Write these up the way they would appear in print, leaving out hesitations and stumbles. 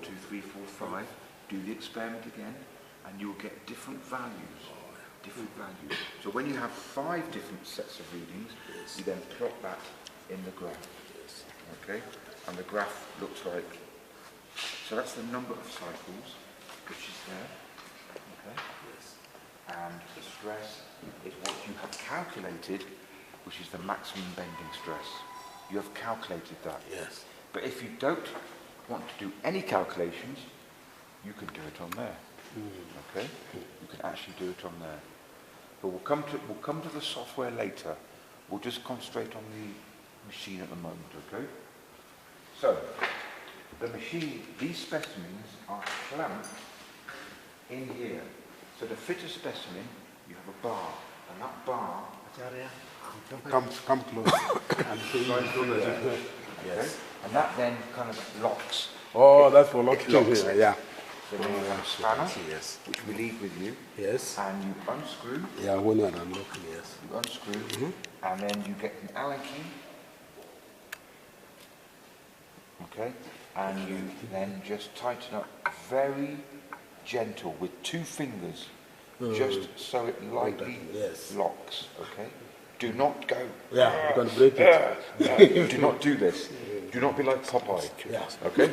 2, 3, 4, 5, do the experiment again, and you'll get different values. So when you have 5 different sets of readings, you then plot that in the graph. Okay? And the graph looks like, so that's the number of cycles, which is there. Okay? And the stress is what you have calculated, which is the maximum bending stress. You have calculated that. Yes. But if you don't want to do any calculations, you can do it on there. Okay? You can actually do it on there. But we'll come to the software later. We'll just concentrate on the machine at the moment, okay? So, the machine, these specimens are clamped in here. So to fit a specimen, you have a bar, and that bar... Come close. Yes. And that then kind of locks. Oh, that's for locking. Yeah. So then you have a spanner, which we leave with you. Yes. And you unscrew. Yeah, when you're unlocking, yes. You unscrew, and then you get an Allen key. Okay. And you then just tighten up very gentle with 2 fingers, just so it lightly locks. Okay. Do not go. Yeah, you're going to break it. Do not do this. Do not be like Popeye. Yeah. Okay.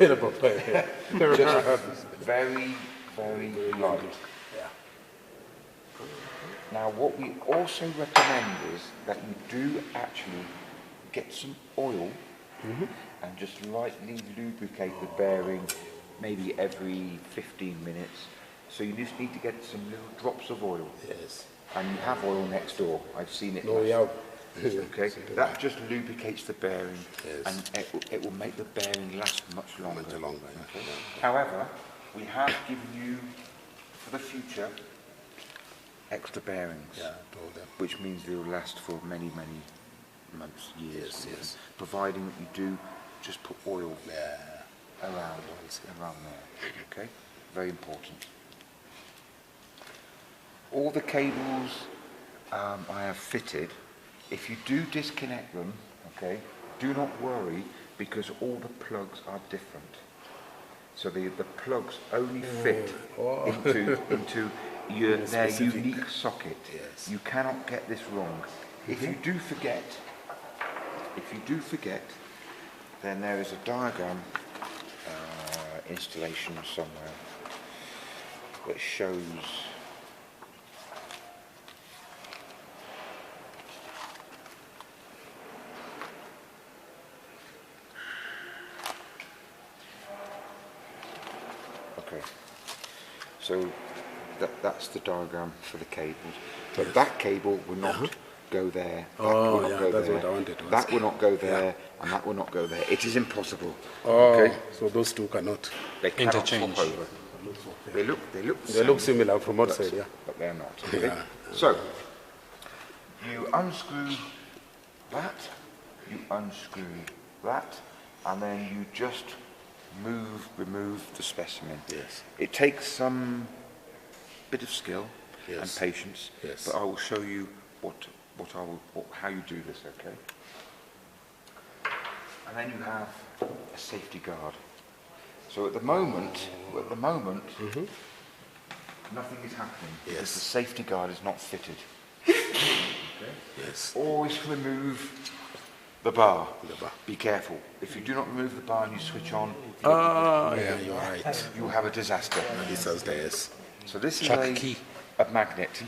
Just very, very light. Yeah. Now, what we also recommend is that you do actually get some oil and just lightly lubricate the bearing, maybe every 15 minutes. So you just need to get some little drops of oil. Yes. And you have oil next door. I've seen it. No, yeah. Okay. That just lubricates the bearing, and it will make the bearing last much longer. Okay? However, we have given you, for the future, extra bearings, which means they will last for many, many months, years. Yes. Providing that you do just put oil around there. Okay. Very important. All the cables I have fitted, if you do disconnect them, okay, do not worry, because all the plugs are different. So the plugs only fit into their unique socket. Yes. You cannot get this wrong. If you do forget, then there is a diagram installation somewhere that shows. Okay, so that's the diagram for the cables, but that cable will not go there. Oh, yeah, that's what I wanted to ask. That will not go there, and that will not go there. It is impossible. Oh, okay? So those two cannot interchange. Swap over. They look similar from outside, but they're not. Okay? Yeah. So you unscrew that, and then you just remove the specimen. Yes. It takes some bit of skill and patience, but I will show you how you do this, okay? And then you have a safety guard. So at the moment, nothing is happening because the safety guard is not fitted. Okay? Yes. Always remove the bar. Be careful. If you do not remove the bar and you switch on, you're right. You have a disaster. So this is a magnet.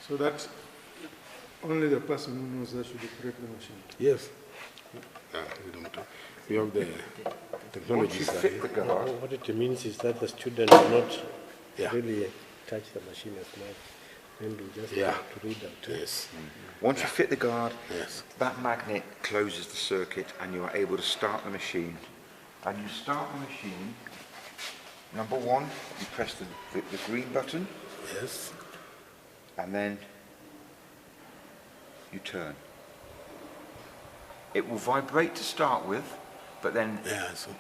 So that only the person who knows that should operate the machine. Yes. We have the technology side. What it means is that the student will not really touch the machine as much. Maybe just have to read that. Yes. Once you fit the guard, that magnet closes the circuit and you are able to start the machine. And you start the machine, number 1, you press the green button. Yes. And then you turn. It will vibrate to start with, but then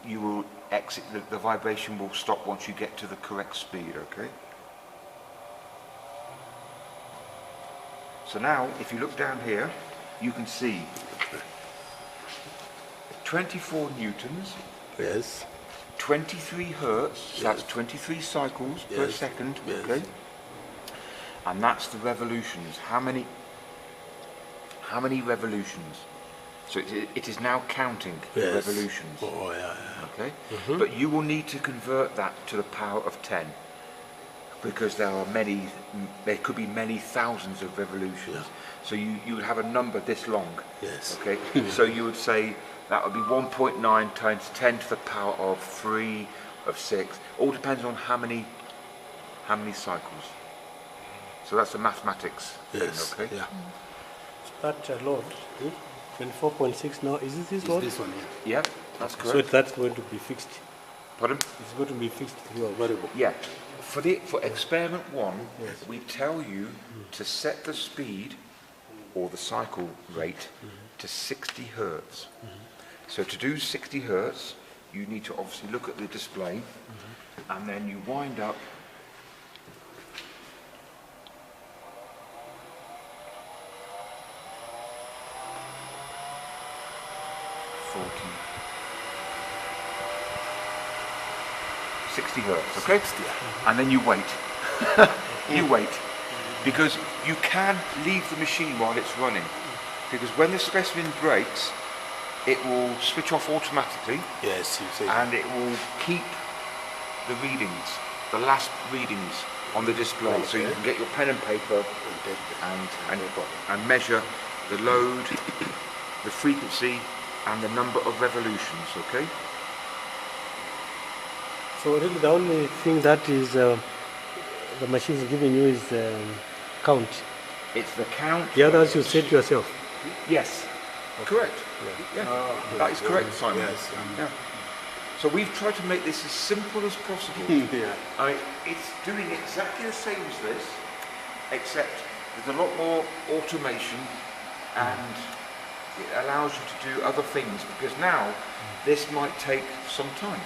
you will exit, the vibration will stop once you get to the correct speed, okay? So now, if you look down here, you can see 24 newtons. Yes. 23 hertz, so that's 23 cycles per Yes. second, Yes. okay? And that's the revolutions. How many revolutions? So it is now counting Yes. revolutions, Oh, yeah, yeah. okay? But you will need to convert that to the power of 10 because there could be many thousands of revolutions. So you would have a number this long, Yes. okay? So you would say that would be 1.9 times 10 to the power of 3, of 6. All depends on how many cycles. So that's the mathematics thing, Yes. okay? Yeah. That load, 24.6 now, is this It's load? this one, yeah. Yeah, that's So correct. that's going to be fixed. Pardon? It's going to be fixed throughout. Variable. Yeah. For experiment 1, we tell you to set the speed or the cycle rate to 60 hertz. So to do 60 hertz, you need to obviously look at the display and then you wind up .60 hertz, okay? And then you wait. You wait. Because you can leave the machine while it's running. Because when the specimen breaks, it will switch off automatically Yes, you say. and it will keep the readings, the last readings on the display. So you can get your pen and paper and measure the load, the frequency and the number of revolutions, okay? So really the only thing that is the machine is giving you is count. It's the count. The others you set yourself. Yes, correct. Yeah. That is correct, Simon. Yes. Yeah. So we've tried to make this as simple as possible. Yeah. I mean, it's doing exactly the same as this, except there's a lot more automation and it allows you to do other things because now this might take some time.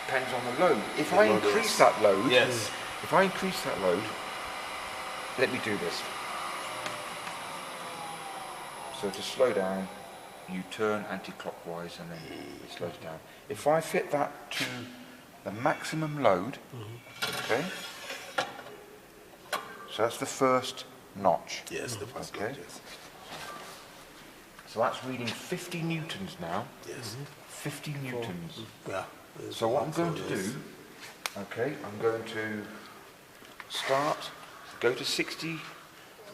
Depends on the load. If I increase that load, Yes. if I increase that load, let me do this. So to slow down, you turn anti-clockwise and then it slows down. If I fit that to the maximum load, okay, so that's the first notch. Yes, the first Okay. one, yes. So that's reading 50 newtons now. Yes. 50 newtons. Yeah. So what I'm going to do, okay, I'm going to start, go to 60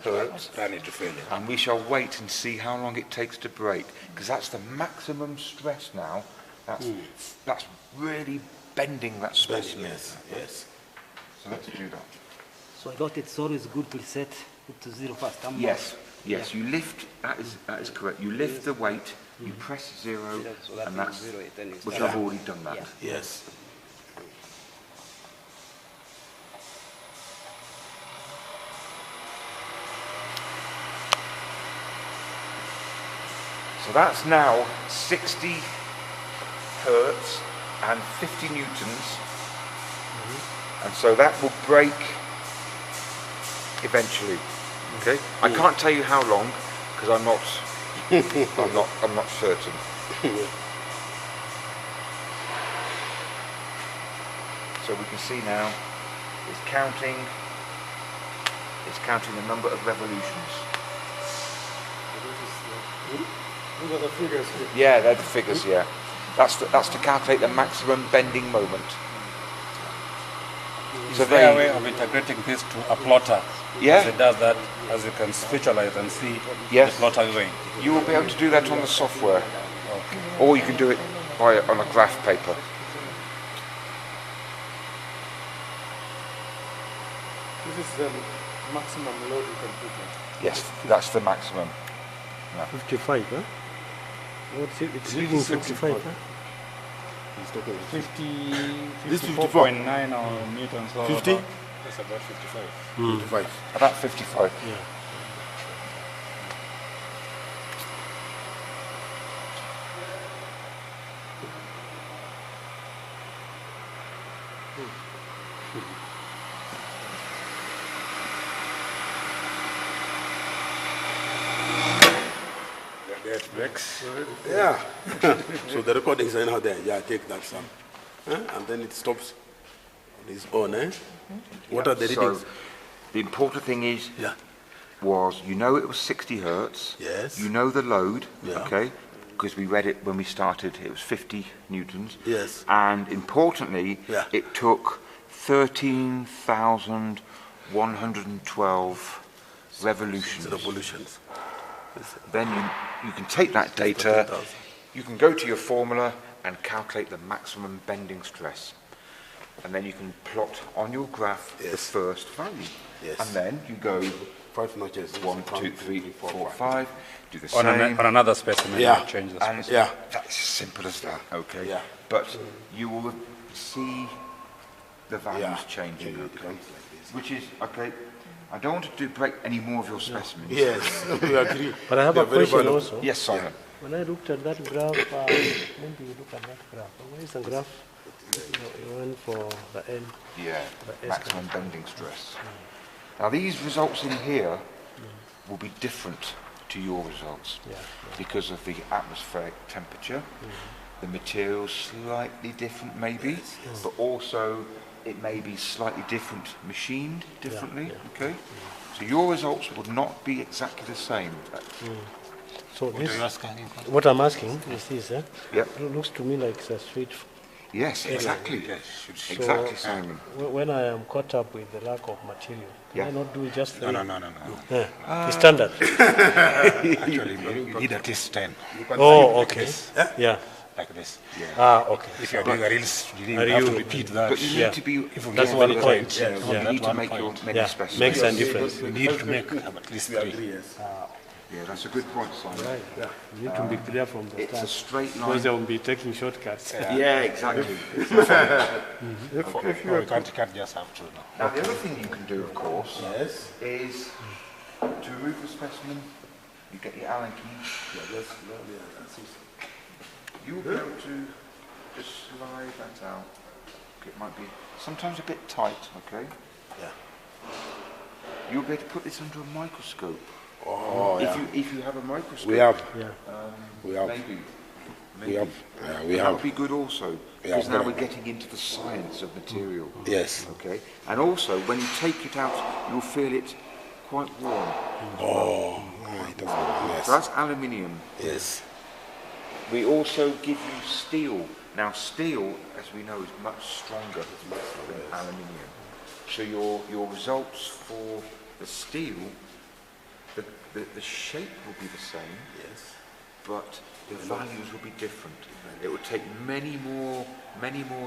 hertz, Run it to failure. and we shall wait and see how long it takes to break, because that's the maximum stress now. That's really bending that specimen. Yes. Yes. So let's do that. So I thought it's always good to set it to 0 first. Yes, yes, you lift, that is correct. You lift the weight, you press 0, So that and means that's, 0, then you which start. I've already done that. Yeah. Yes. So that's now 60 hertz and 50 newtons. And so that will break eventually. Okay? I can't tell you how long because I'm not I'm not certain. So we can see now it's counting the number of revolutions. These are the figures here. Yeah, they're the figures, yeah. That's to calculate the maximum bending moment. Is So there a they- way of integrating this to a plotter? Yeah. As it does that, as you can visualize and see Yes. the plotter going. You will be able to do that on the software, Okay. or you can do it on a graph paper. This is the maximum load you can put in. Yes, that's the maximum. 55, huh? What's it? It's reading 55, huh? He's talking 50, This 54.9 newtons. or 50? about- That's about 55. 55. About 55. Yeah. That breaks. Yeah. So the recordings are now there. Yeah, take that some. and then it stops on its own. What are the So readings? the important thing is, Yeah. was you know it was 60 hertz. Yes. You know the load, Yeah. okay? Because we read it when we started, it was 50 newtons. Yes. And importantly, Yeah. it took 13,112 revolutions. Revolutions. Then you can take that data, 13,000. you can go to your formula and calculate the maximum bending stress. And then you can plot on your graph the Yes. first value. Yes. And then you go 5 notches. 1, 2, 3, 4, 5, do the On, same. on another specimen, Yeah. you change the And specimen. Yeah. that's as simple as that, okay? Yeah. But you will see the values Yeah. changing, It okay? becomes like this. Which is, okay, I don't want to break any more of your specimens. Yes, we agree. But I have They a are very question valuable. also. Yes, Simon. When I looked at that graph, maybe you look at that graph. Where is the graph? You went for the N. Yeah, The S maximum bending stress. Now these results in here will be different to your results Yeah, because of the atmospheric temperature. The material's slightly different maybe, but also it may be slightly different, machined differently, okay? So your results would not be exactly the same. So this, you ask? what I'm asking is this, Yep. it looks to me like it's a straight. Yes, exactly. So, Exactly, Simon. When I am caught up with the lack of material, can I Yeah. not do just No, three? no, no, no, no. The standard. Actually, you need at least 10, Oh, okay. Yeah. like this. Okay. If you're doing a real, you Are have to you- repeat that. But you need Yeah. to be, If we That's get one one point. yeah, you that need to one make your point. many Yeah, specimens. makes a difference. You need to make at least 3. Yeah, that's a good point, Simon. Right. You need to be clear from the It's a start. straight Because line. they will be taking shortcuts. Yeah, exactly. Oh, you can't just have to. No. Now, the other thing you can do, of course, Yes. is to remove the specimen, you get your Allen key, you'll be able to just slide that out. It might be sometimes a bit tight, okay? Yeah. You'll be able to put this under a microscope. Oh, yeah. If you have a microscope. We have. Yeah. We have. Maybe. We have. Yeah, we That have. would be good also, Yeah, because now very we're getting into the science of material. Yes. Okay, and also when you take it out, you'll feel it quite warm. Oh, it doesn't. So Yes. that's aluminium. Yes. We also give you steel. Now steel, as we know, is much stronger than aluminium. So your results for the steel, the shape will be the same. Yes. But the values will be different. It will take many more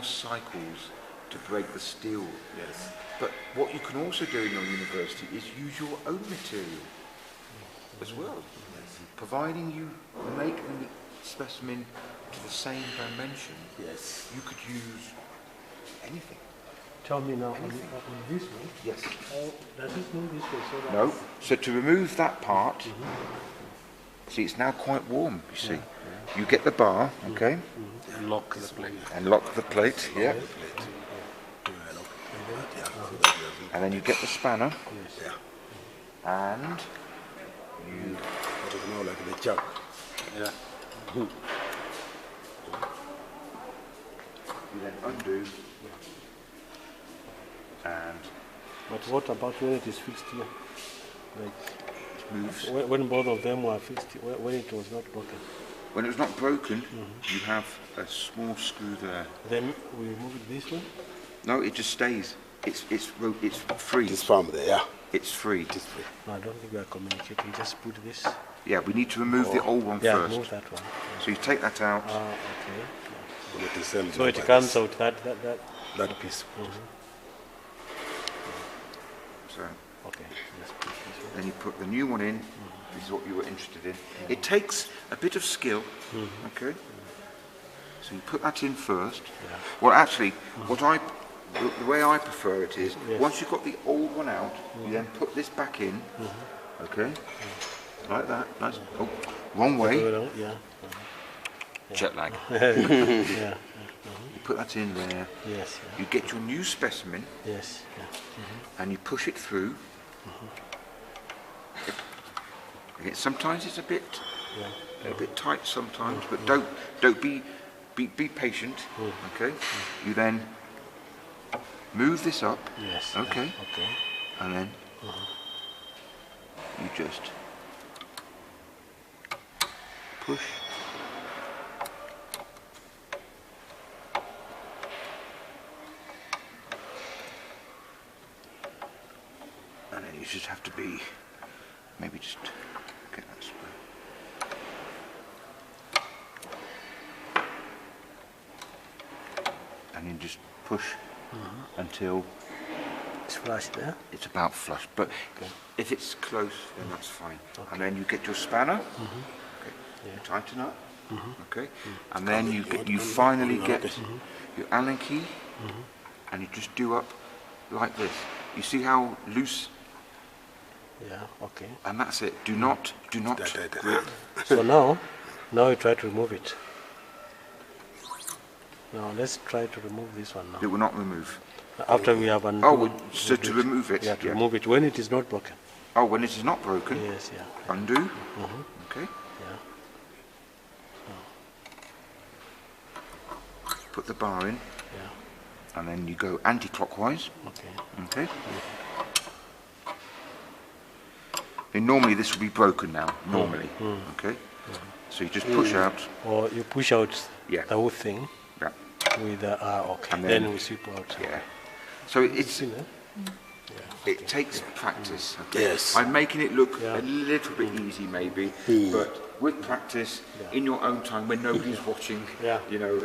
cycles to break the steel. Yes. But what you can also do in your university is use your own material as well. Providing you make the specimen to the same dimension, Yes. you could use anything. Tell me now, on this one, Yes. does it move this way so that... No. So to remove that part, see, it's now quite warm, you see. You get the bar, okay, Lock the plate. and lock the plate, yeah. And then you get the spanner, and you It is now like the chuck. Yeah. then undo, and But what about when it is fixed here? Like, it moves. when both of them were fixed, when it was not broken? When it's not broken, you have a small screw there. Then we move it this way? No, it just stays. It's free. This farm there, yeah. It's free. No, I don't think we are communicating. Just put this. Yeah, we need to remove the old one Yeah, first. move that one. So you take that out. Okay. It is same So it like comes this. out that. That piece. So Okay. Just put this one. then you put the new one in. This is what you were interested in. It takes a bit of skill. Okay. So you put that in first. Well, actually, the way I prefer it is, once you've got the old one out, you then put this back in. Okay. Like that. Nice. Oh, wrong way. Yeah. Jet lag. Yeah. You put that in there. Yes. You get your new specimen Yes. Yeah. and you push it through. Okay, sometimes it's a bit tight sometimes, but don't be be patient, okay? You then move this up, Yes. okay? Yeah. Okay. And then you just push. And then you just have to be, maybe just get that screw. And you just push until It's flush there. it's about flush. But if it's close, then that's fine. And then you get your spanner, okay. You tighten up, okay, and then you finally get your Allen key, and you just do up like this. You see how loose, Yeah, okay. and that's it. Do not grip. So now we try to remove it. Now let's try to remove this one It now. will not remove. After we have Oh, well, so to remove it, yeah, to remove it when it is not broken. Oh, when it is not broken, Yes, yeah. undo. Okay. Yeah. Put the bar in, Yeah. and then you go anti-clockwise. Okay. Okay. And normally this will be broken now. Normally. Okay. So you just push out. Or you push out Yeah. the whole thing Yeah. with the okay. And Then then- we sweep out. Yeah. So it's See, eh? it takes practice. Okay? Yes. I'm making it look Yeah. a little bit easy maybe, but with practice, in your own time when nobody's watching, Yeah. you know,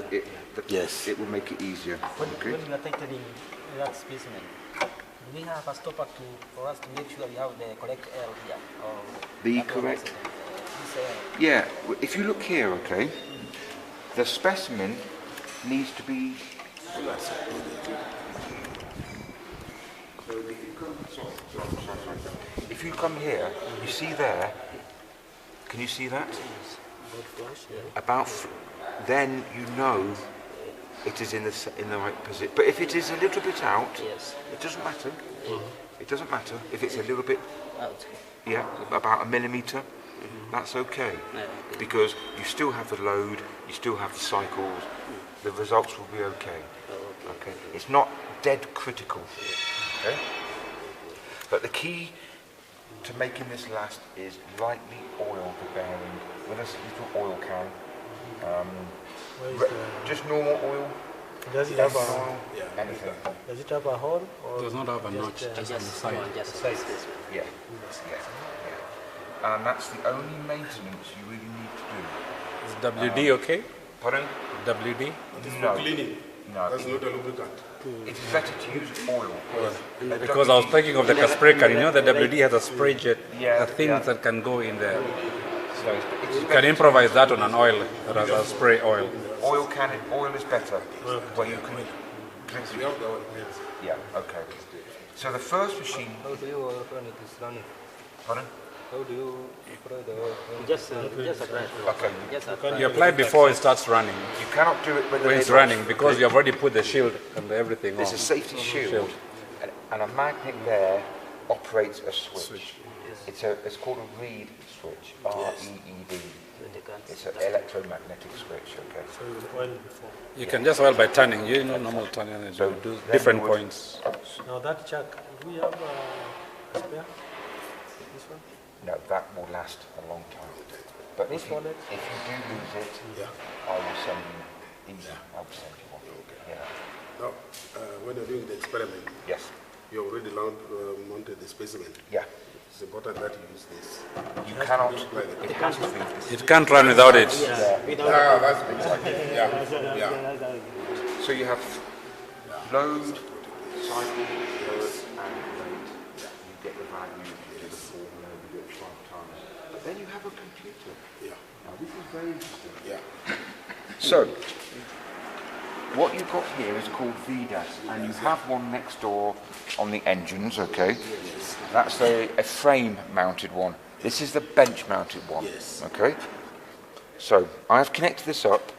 Yes. it will make it easier. Okay. When we are tightening that specimen, do we have a stopper for us to make sure we have the correct L here? Or The that one correct- also, this, Yeah. If you look here, okay, the specimen needs to be. If you come here, you see there. Can you see that? Then you know it is in the right position. But if it is a little bit out, Yes. it doesn't matter. It doesn't matter if it's a little bit, out. yeah, about a millimetre. That's okay, because you still have the load, you still have the cycles. The results will be okay. Okay. It's not dead critical. Okay. But the key to making this last is lightly oil the bearing with a little oil can. Just normal oil. Does it have Lemon a, oil, anything. does it have a hole? Or Does not have a notch, just on the Just side. one, just size this one. Yeah. Yeah. And that's the only maintenance you really need to do. Is WD okay? Pardon? WD? No. Cleaning. No. That's not a lubricant. It's better to use oil. Because I was thinking of the spray can. You know, the WD has a spray jet, Yeah, a thing yeah. that can go in there. So it's You can improvise that on an oil rather than spray oil. oil is better. Where you can drink. We have the one. Yeah. Okay. So the first machine. How do you run it is running? Pardon? How do you apply the just apply. Okay. Just apply. You apply before it starts running. You cannot do it when When it's running, because you have already put the shield and everything on. There's a safety shield, and a magnet there operates a switch. It's called a reed switch. R-E-E-D. It's an electromagnetic switch. Okay. So you oil before. You can just oil by turning. You know, normal turning. And So do then different you would- points. Now that chuck, do we have a spare? This one? No, that will last a long time. But if you wallet? do lose it, I will send you. I will send you one. Yeah. Now, when you're doing the experiment, Yes. you already mounted the specimen. Yeah. It's important that you use this. You cannot. It has to be. It can't run without it. Yeah, that's exactly. Yeah. So you have load, cycle, load, and rate. You get the value, you do the formula, you do it 12 times. But then you have a computer. Yeah. Now this is very interesting. Yeah. So, what you've got here is called VDAS, and you have one next door on the engines, okay? That's a frame-mounted one. This is the bench-mounted one, okay? So, I have connected this up.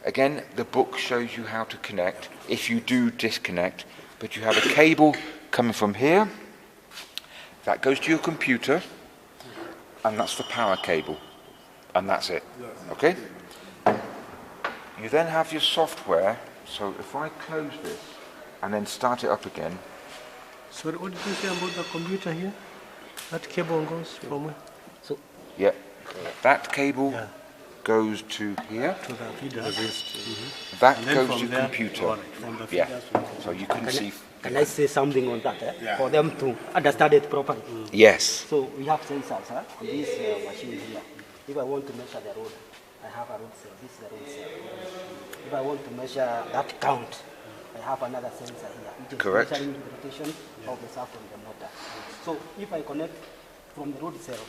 Again, the book shows you how to connect, if you do disconnect, but you have a cable coming from here, that goes to your computer, and that's the power cable, and that's it, okay? You then have your software. So if I close this and then start it up again, Sorry, what did you say about the computer here? That cable goes from where? So yeah, that cable Yeah. goes to here. To the feeder. That And then goes from to there, computer. all right, from the Yeah. feeders to the So you can see. can I say something on that for them to understand it properly? Yes. So we have sensors on this machine here. If I want to measure the road, I have a road cell. This is the road cell. If I want to measure that count, I have another sensor here, which is Correct. measuring the rotation of the shaft on the motor. So if I connect from the road cell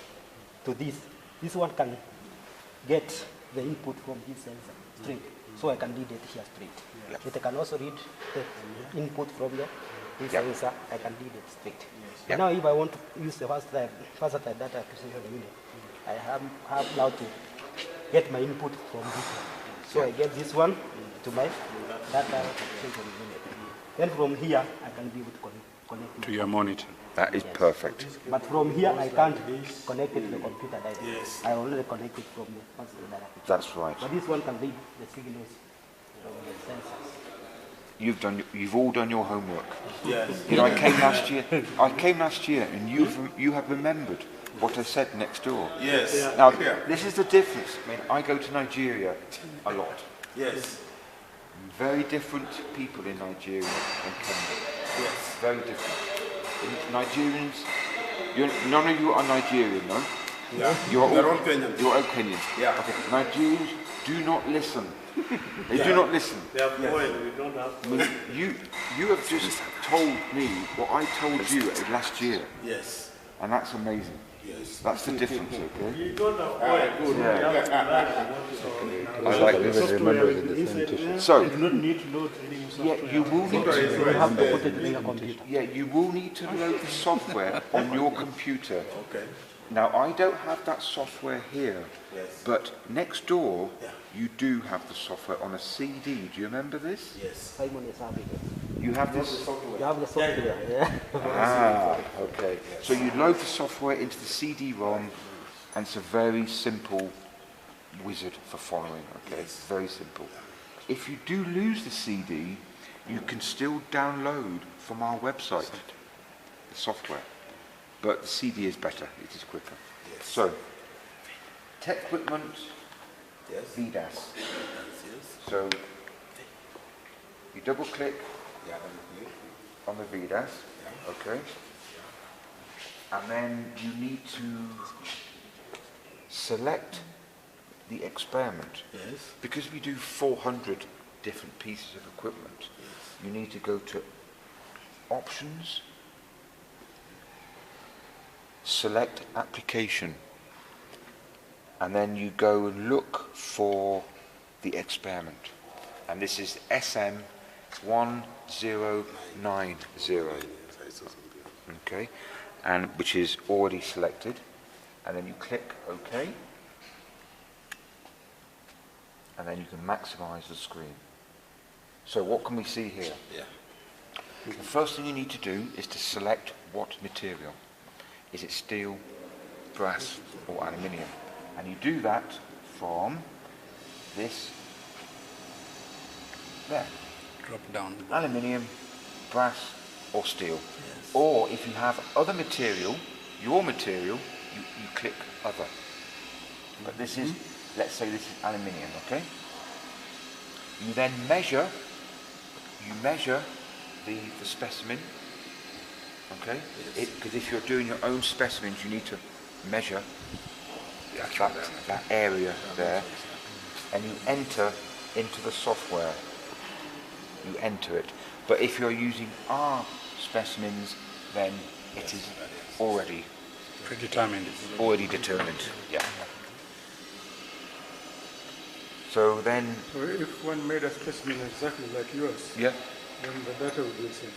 to this one can get the input from this sensor straight. So I can read it here straight. But I can also read the input from this sensor. I can read it straight. But now if I want to use the versatile data acquisition unit, I have now to get my input from this one. So I get this one to my data acquisition unit. Then from here, I can be able to connect To your monitor. That is perfect. But from here, I can't connect it to the computer directly. I only connect it from the versatile data acquisition. That's right. But this one can read the signals from the sensors. You've all done your homework. Yes. You know, I came last year, and you have remembered what I said next door. Yes. Now, this is the difference. I mean, I go to Nigeria a lot. Yes. Very different people in Nigeria and Kenya. Yes. Very different. Nigerians, none of you are Nigerian, no? Yeah. You're all Kenyans. You're all Kenyans. Yeah. Okay. Nigerians do not listen. They do not listen. They have oil, we don't have. I mean, you have just told me what I told you last year, Yes. and that's amazing. Yes. That's the difference, okay? We don't have oil. I like this. So, You do not need to load any yeah, software. you will need to. You have to put it in your computer. Yeah, you will need to load the software on your computer. Okay. Now, I don't have that software here, Yes. but next door, you do have the software on a CD. Do you remember this? Yes. Simon is having it. You have this. You have the software, yeah? Ah, okay. So you load the software into the CD-ROM, and it's a very simple wizard for following, okay? It's very simple. If you do lose the CD, you can still download from our website the software. But the CD is better, it is quicker. Yes. So, tech equipment, Yes. VDAS. Yes. So, you double click Yeah. on the VDAS, okay? And then you need to select the experiment. Yes. Because we do 400 different pieces of equipment, you need to go to Options, select Application, and then you go and look for the experiment. And this is SM1090. Okay, and which is already selected, and then you click OK, and then you can maximize the screen. So what can we see here? Yeah. The first thing you need to do is to select what material. Is it steel, brass, or aluminium? And you do that from this there. Drop down. Aluminium, brass, or steel. Or if you have other material, your material, you click other. But this is, let's say this is aluminium, okay? You then measure, the specimen, okay? Because if you're doing your own specimens, you need to measure that area there, and you enter into the software. You enter it. But if you're using our specimens, then it is already Predetermined. determined. Yeah. So then, So if one made a specimen exactly like yours, yeah, then the data would be the same.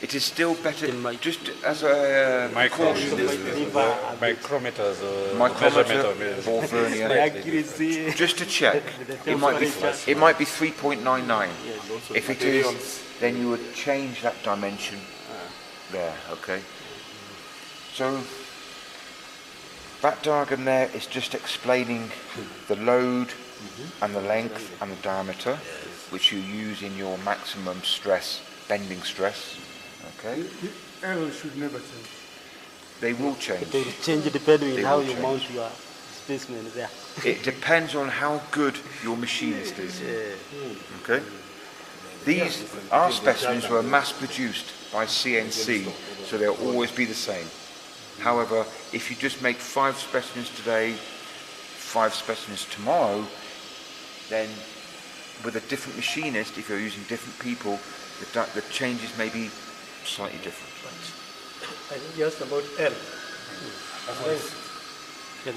it is still better. Just as a caution, Micrometers or micrometer measurement or vernier, just to check. It might be 3.99. If it is, then you would change that dimension there. Okay. So that diagram there is just explaining the load, and the length and the diameter, which you use in your maximum stress, bending stress. Okay? The L should never change. They will change. They will change depending They on how will you change. mount your specimen there. It depends on how good your machinist is. Okay? These are specimens were mass produced by CNC, so they'll always be the same. However, if you just make 5 specimens today, 5 specimens tomorrow, then with a different machinist, if you're using different people, the changes may be slightly different. I think just about L. Yeah,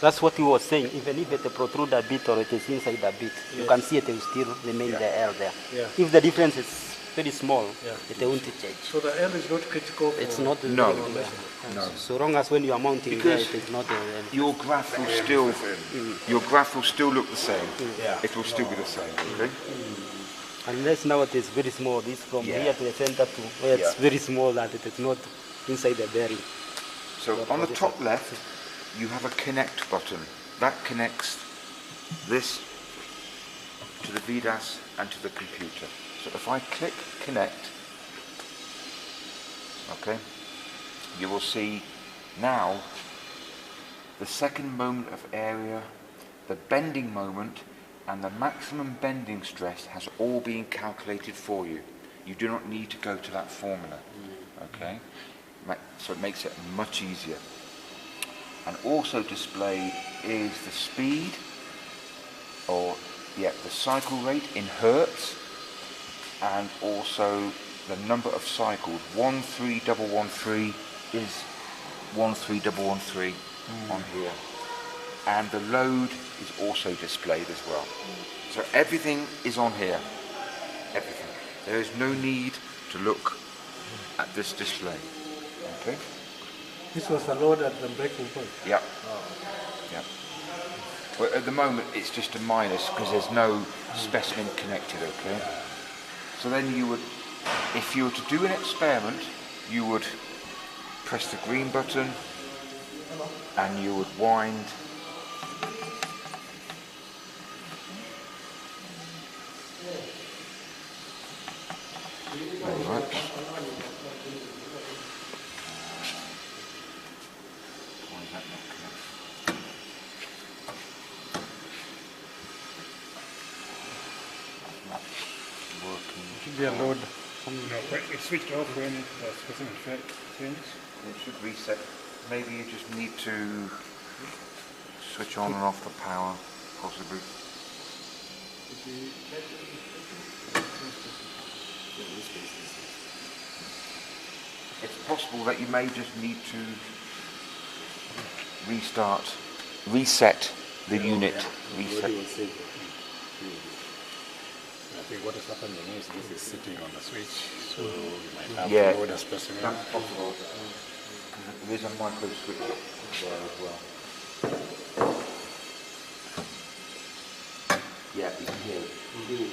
that's what he was saying. Even if it protrude a bit or it is inside a bit, you can see it will still remain the L there. Yeah. If the difference is very small, it won't change. So the L is not critical for... It's not No. No. So long as when you are mounting Because there, it is not your graph will still look the same. It will still be the same. Okay? unless now it is very small. This from Yeah. here to the center to where it's Yeah. very small and it is not inside the bearing. So on the top left, you have a connect button. That connects this to the VDAS and to the computer. So if I click connect, okay, you will see now the second moment of area, the bending moment, and the maximum bending stress has all been calculated for you. You do not need to go to that formula, okay? So it makes it much easier. And also displayed is the speed, or the cycle rate in hertz, and also the number of cycles. 13113 is 13113 on here. And the load is also displayed as well. So everything is on here. Everything. There is no need to look at this display. Okay? This was the load at the breaking point. Yeah. Yeah. Well, at the moment it's just a minus because there's no specimen connected, okay? So then you would, if you were to do an experiment, you would press the green button and you would wind right. Why is that not connected? Not working. Should be a load. No, it's switched off when the specimen changes. It should reset. Maybe you just need to switch on and off the power, possibly. It's possible that you may just need to reset the unit. Reset. I think what is happening is this is sitting on the switch, so you might have Yeah, to load a specimen. that's possible. There is a micro switch there as well. Yeah, you can hear it. You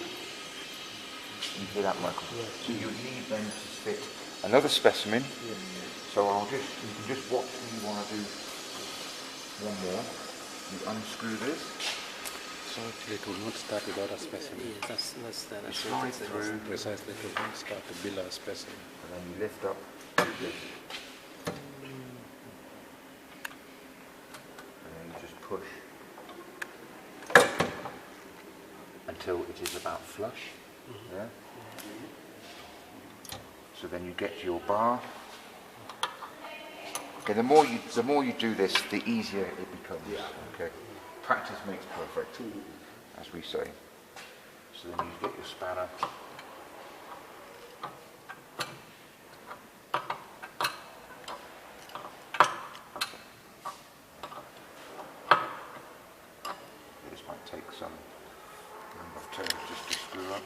can hear that micro. So you need then to fit another specimen. So you can just watch when you want to do one more. You unscrew this. So actually it will not start without a specimen. Yeah, that's You slide through, Precisely, it will not start to build a specimen. and then you lift up this. And then you just push until it is about flush. Yeah. So then you get to your bar. Okay, the more you do this, the easier it becomes. Okay. Practice makes perfect, as we say. So then you get your spanner. This might take some number of turns just to screw up.